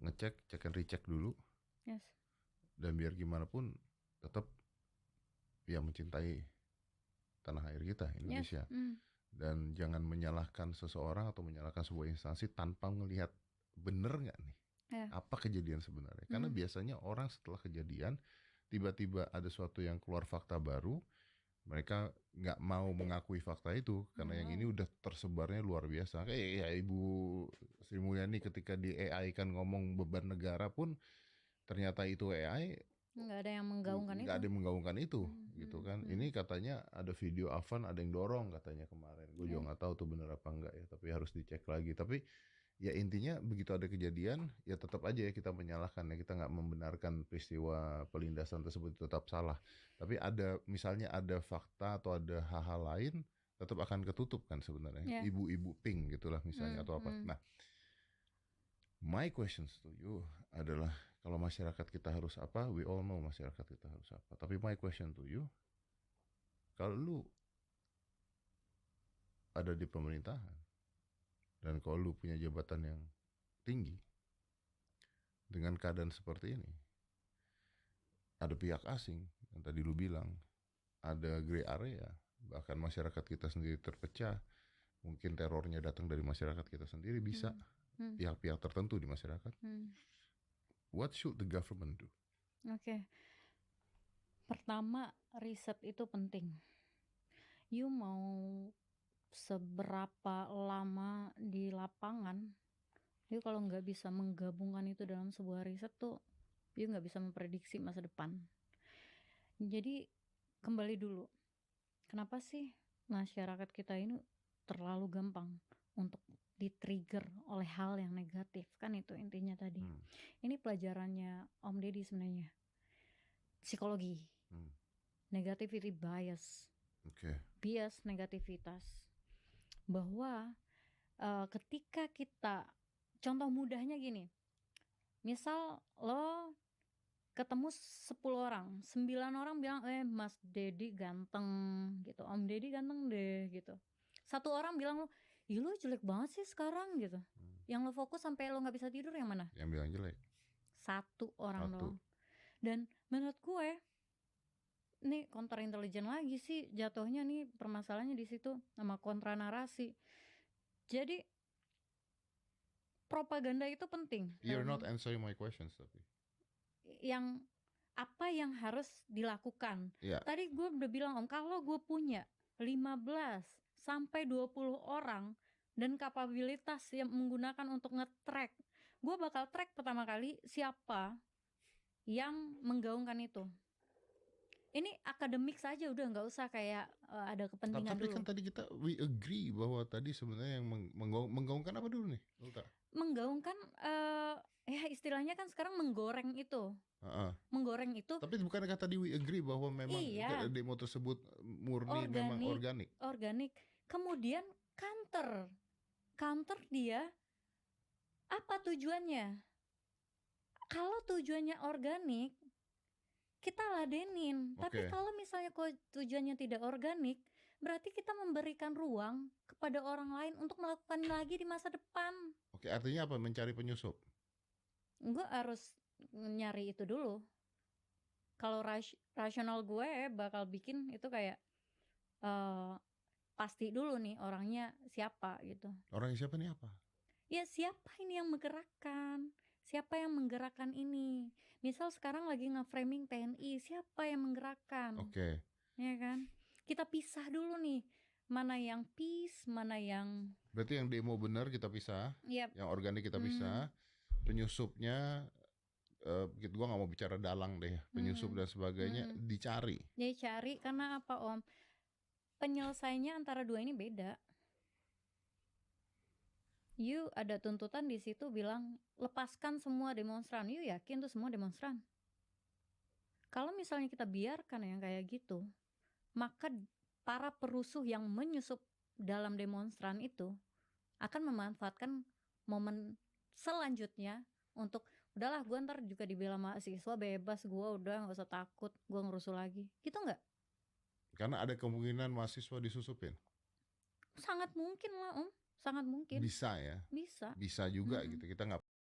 ngecek, cek and recheck dulu. Yes. Dan biar gimana pun tetap ya mencintai tanah air kita, Indonesia. Yes. Dan jangan menyalahkan seseorang atau menyalahkan sebuah instansi tanpa melihat bener nggak nih apa kejadian sebenarnya. Karena biasanya orang setelah kejadian tiba-tiba ada suatu yang keluar fakta baru, mereka nggak mau mengakui fakta itu karena yang ini udah tersebarnya luar biasa. Kayak ya Ibu Sri Mulyani ketika di AI kan ngomong beban negara pun ternyata itu AI. Nggak ada yang menggaungkan itu. Nggak ada yang menggaungkan itu, gitu kan. Ini katanya ada video Afan, ada yang dorong katanya kemarin. Gue juga nggak tahu tuh bener apa enggak ya, tapi harus dicek lagi. Tapi ya intinya begitu ada kejadian, ya tetap aja ya kita menyalahkan ya, kita nggak membenarkan peristiwa pelindasan tersebut tetap salah. Tapi ada misalnya ada fakta atau ada hal-hal lain, tetap akan ketutup kan sebenarnya. Ibu-ibu pink gitulah misalnya atau apa. Nah, my questions to you adalah kalau masyarakat kita harus apa? We all know masyarakat kita harus apa. Tapi my question to you, kalau lu ada di pemerintahan dan kalau lu punya jabatan yang tinggi dengan keadaan seperti ini, ada pihak asing yang tadi lu bilang, ada gray area, bahkan masyarakat kita sendiri terpecah, mungkin terornya datang dari masyarakat kita sendiri, bisa pihak-pihak tertentu di masyarakat. What should the government do? Oke. Pertama, riset itu penting. You mau seberapa lama di lapangan, you kalau nggak bisa menggabungkan itu dalam sebuah riset tuh, you nggak bisa memprediksi masa depan. Jadi kembali dulu, kenapa sih masyarakat kita ini terlalu gampang untuk di-trigger oleh hal yang negatif, kan itu intinya tadi. Ini pelajarannya Om Deddy sebenarnya, psikologi, negativity bias, bias negativitas, bahwa ketika kita, contoh mudahnya gini, misal lo ketemu 10 orang, 9 orang bilang Mas Deddy ganteng gitu, Om Deddy ganteng deh gitu. Satu orang bilang lo, ih lo jelek banget sih sekarang gitu. Yang lo fokus sampai lo gak bisa tidur yang mana? Yang bilang jelek. Satu orang doang. Dan menurut gue, nih counter intelijen lagi sih jatuhnya nih, permasalahannya di situ sama kontra narasi. Jadi propaganda itu penting. You're not answering my questions tapi. Yang apa yang harus dilakukan? Tadi gue udah bilang Om, kalau gue punya 15 sampai 20 orang dan kapabilitas yang menggunakan untuk nge-track, gue bakal track pertama kali siapa yang menggaungkan itu. Ini akademik saja, udah nggak usah kayak ada kepentingan tapi dulu. Kan tadi kita we agree bahwa tadi sebenarnya yang menggaungkan apa dulu nih, Ulta? Menggaungkan ya istilahnya kan sekarang menggoreng itu. Menggoreng itu. Tapi bukan kata tadi we agree bahwa memang demo tersebut murni memang organik. Organik. Kemudian counter dia apa tujuannya? Kalau tujuannya organik, kita ladenin. Tapi kalau misalnya tujuannya tidak organik, berarti kita memberikan ruang kepada orang lain untuk melakukan lagi di masa depan. Oke, artinya apa? Mencari penyusup? Gue harus nyari itu dulu. Kalau rasional gue bakal bikin itu kayak pasti dulu nih orangnya siapa gitu. Orangnya siapa nih apa? Ya siapa ini yang menggerakkan? Siapa yang menggerakkan ini? Misal sekarang lagi nge-framing TNI, siapa yang menggerakkan? Ya kan? Kita pisah dulu nih, mana yang peace, mana yang... Berarti yang demo benar kita pisah, yang organik kita pisah, penyusupnya, gua nggak mau bicara dalang deh, penyusup dan sebagainya dicari. Dicari karena apa Om? Penyelesaiannya antara dua ini beda. You ada tuntutan di situ bilang lepaskan semua demonstran. You yakin tuh semua demonstran? Kalau misalnya kita biarkan yang kayak gitu, maka para perusuh yang menyusup dalam demonstran itu akan memanfaatkan momen selanjutnya untuk udahlah gue ntar juga dibela mahasiswa bebas, gue udah nggak usah takut, gue ngerusuh lagi, gitu nggak? Karena ada kemungkinan mahasiswa disusupin. Sangat mungkin lah Om. Sangat mungkin. Bisa ya. Bisa juga gitu. Kita nggak